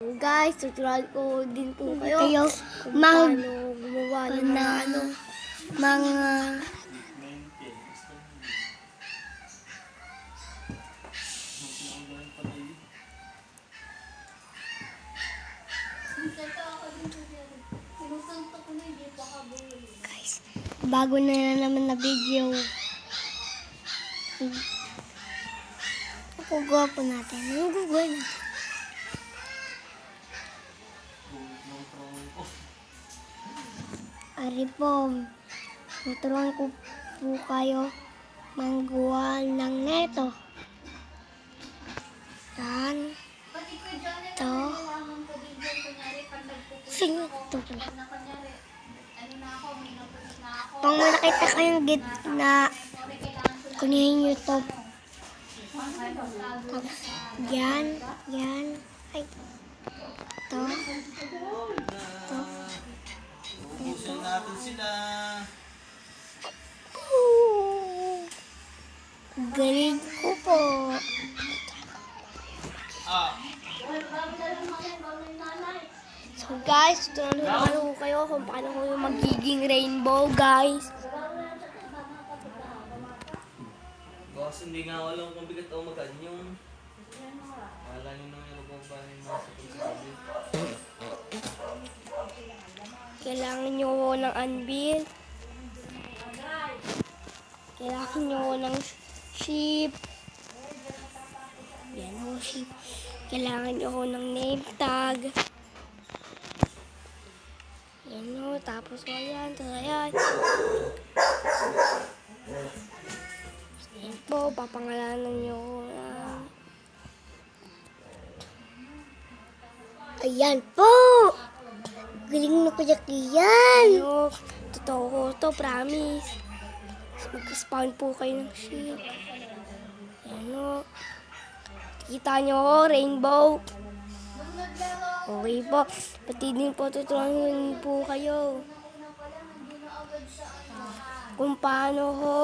Guys, tuturuan ko din po kayo kung mag- paano gumawa ng mga mga guys, bago na naman na video. Kukuha po natin. Ang Google na. Ari po, tuturuan ko po kayo manggawa ng neto. Yan. Ito. Sino ito pala? Pang nakita kayong gitna, kunin nyo ito. Tapos, yan. Ay, ito. Ubusin natin sila. Galing ko po. So guys, tuturuan ko kayo kung paano ko yung magiging rainbow, guys. Boss, hindi nga alam kung bigat o maganyong. Wala nyo nang yung magbabahan yung mga sabi. Kailangan nyo ng anvil. Kailangan nyo ng sheep. Yan o, sheep. Kailangan nyo ng name tag. Yan o, tapos o yan. Yan po, papangalanan nyo. Ayan po. Galing na kuya yan. Ano, totoo ko to, promise. Mag-spawn po kayo ng sheep. Ano, kita nyo, rainbow. Okay po, pati din po tuturuan po kayo kung paano ho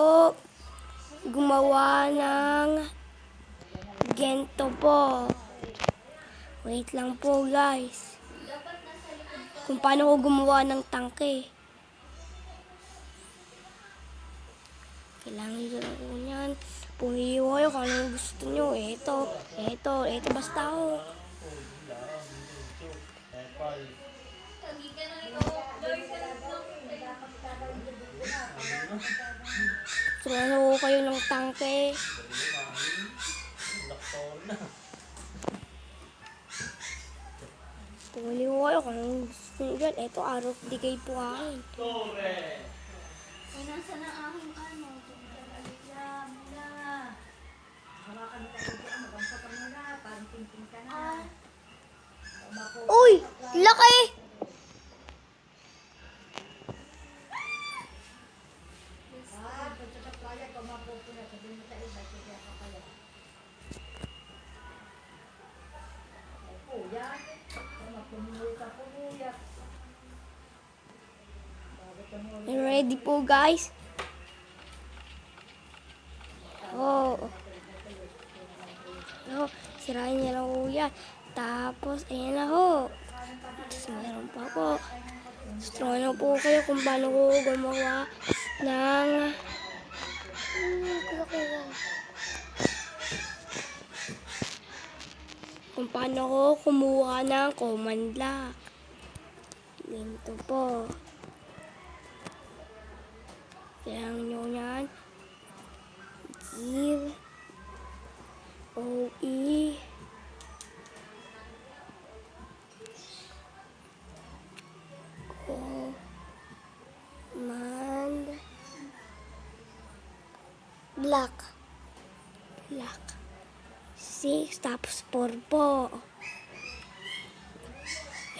gumawa ng gento po. Wait lang po guys. Kung paano ko gumawa ng tangke. Kailangan nyo lang po yan. Pumili ko kayo kung anong gusto nyo. Ito, basta ako. Turuan ko kayo ng tangke. Pumili ko kayo kung anong gusto nyo dyan. Ito, arrow of decay po akin. Ay, nasa na aking ano? Uy, laki. Ready po guys? Oh. No, sirain niya lang po yan. Tapos, ayan na ho. Tapos, mayroon pa po. Turuan na po kayo kung paano ko gumawa ng kung paano ko kumuha ng command lock. Ganito po. Kailangan nyo yan. Give OE command Black. 6 tapos 4 po.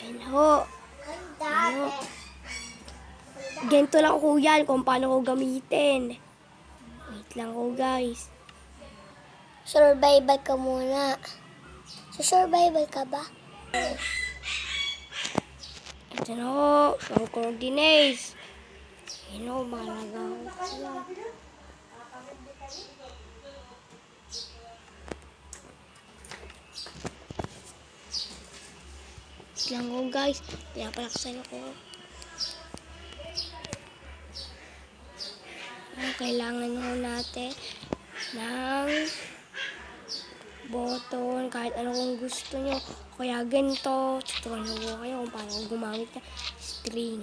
Ayan ho. Ano? Ganito lang ko yan kung paano ko gamitin. Wait lang ko guys. Survival ka muna. Sa survival ka ba? Ito na ho. Show coordinates. Ayan ho. Malagaw ko yan. lang ko guys. Pinapalaksan ako. Kailangan ho natin ng button, kahit anong gusto nyo. Kaya ganito, tuturuan ko kayo kung paano gumamit ng string.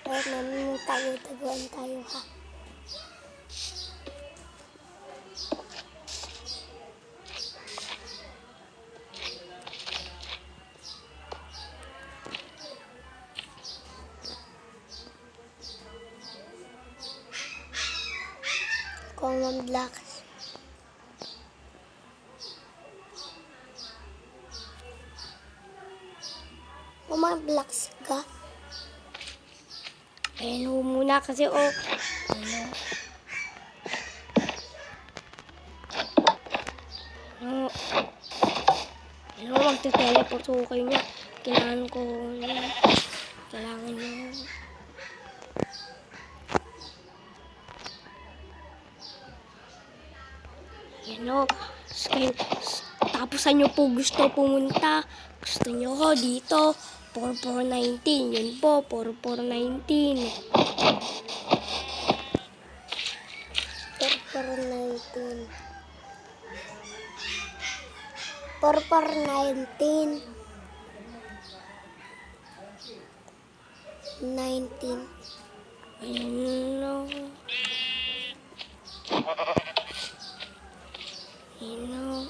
Pero namin tago-taguan tayo ha. Common blocks. Common blocks ka? Ayan ho muna kasi ano, magte-teleport ho kayo niya. Kailangan ko niya. Kailangan niyo. Yan o. Tapos saan nyo po gusto pumunta? Gusto nyo ho dito. 4419. Yun po. 4419. 4419. 4419. 19. Ayan o. Ayan o.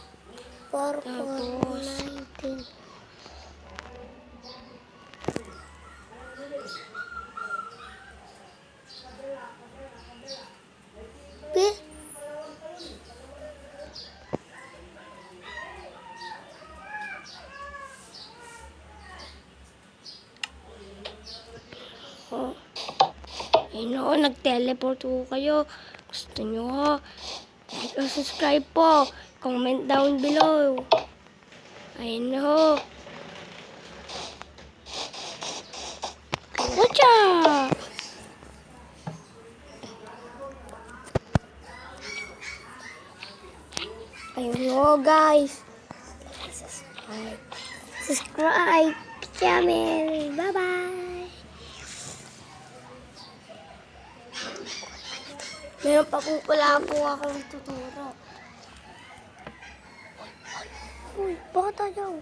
4419. Oh. Ayun o, nag-teleport ho kayo. Gusto nyo ho. Like or subscribe po. Comment down below. Ayun ho. Watcha! Ayun ho guys. Subscribe channel. Bye-bye. Meron pa wala po akong tuturo. Uy, baka tayo.